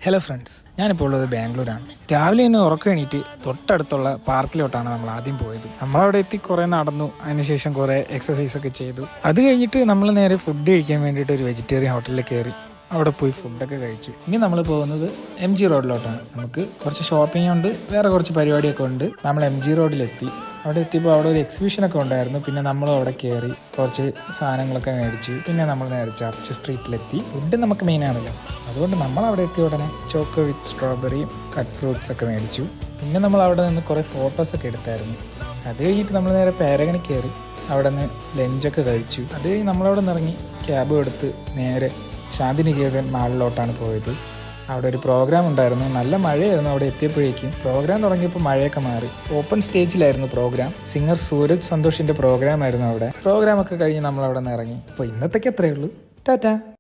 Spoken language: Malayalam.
ഹലോ ഫ്രണ്ട്സ്, ഞാനിപ്പോൾ ഉള്ളത് ബാംഗ്ലൂരാണ്. രാവിലെ തന്നെ ഉറക്കം എണീറ്റ് തൊട്ടടുത്തുള്ള പാർക്കിലോട്ടാണ് നമ്മൾ ആദ്യം പോയത്. നമ്മളവിടെ എത്തി കുറേ നടന്നു, അതിനുശേഷം കുറേ എക്സസൈസ് ഒക്കെ ചെയ്തു. അത് കഴിഞ്ഞിട്ട് നമ്മൾ നേരെ ഫുഡ് കഴിക്കാൻ വേണ്ടിയിട്ട് ഒരു വെജിറ്റേറിയൻ ഹോട്ടലിൽ കയറി അവിടെ പോയി ഫുഡൊക്കെ കഴിച്ചു. ഇനി നമ്മൾ പോകുന്നത് MG റോഡിലോട്ടാണ്. നമുക്ക് കുറച്ച് ഷോപ്പിംഗ് ഉണ്ട്, വേറെ കുറച്ച് പരിപാടിയൊക്കെ ഉണ്ട്. നമ്മൾ MG റോഡിലെത്തി. അവിടെ എത്തിയപ്പോൾ അവിടെ ഒരു എക്സിബിഷനൊക്കെ ഉണ്ടായിരുന്നു. പിന്നെ നമ്മൾ അവിടെ കയറി കുറച്ച് സാധനങ്ങളൊക്കെ മേടിച്ചു. പിന്നെ നമ്മൾ നേരെ ചർച്ച് സ്ട്രീറ്റിലെത്തി. ഫുഡ് നമുക്ക് മെയിനാണല്ലോ, അതുകൊണ്ട് നമ്മൾ അവിടെ എത്തിയ ഉടനെ ചോക്കോ വിത്ത് സ്ട്രോബെറിയും കട്ട് ഫ്രൂട്ട്സ് ഒക്കെ മേടിച്ചു. പിന്നെ നമ്മൾ അവിടെ നിന്ന് കുറേ ഫോട്ടോസൊക്കെ എടുത്തായിരുന്നു. അത് കഴിഞ്ഞിട്ട് നമ്മൾ നേരെ പാരഗണി കയറി അവിടെ നിന്ന് ലഞ്ചൊക്കെ കഴിച്ചു. അത് കഴിഞ്ഞ് നമ്മളവിടെ നിന്ന് ഇറങ്ങി ക്യാബും എടുത്ത് നേരെ ശാന്തിനികേതൻ മാളിലോട്ടാണ് പോയത്. അവിടെ ഒരു പ്രോഗ്രാം ഉണ്ടായിരുന്നു. നല്ല മഴയായിരുന്നു അവിടെ എത്തിയപ്പോഴേക്കും. പ്രോഗ്രാം തുടങ്ങിയപ്പോൾ മഴയൊക്കെ മാറി. ഓപ്പൺ സ്റ്റേജിലായിരുന്നു പ്രോഗ്രാം. സിംഗർ സൂരജ് സന്തോഷിൻ്റെ പ്രോഗ്രാം ആയിരുന്നു അവിടെ. പ്രോഗ്രാമൊക്കെ കഴിഞ്ഞ് നമ്മൾ അവിടെ നിന്ന് ഇറങ്ങി. അപ്പോൾ ഇന്നത്തേക്ക് അത്രയേ ഉള്ളൂ. ടാറ്റാ.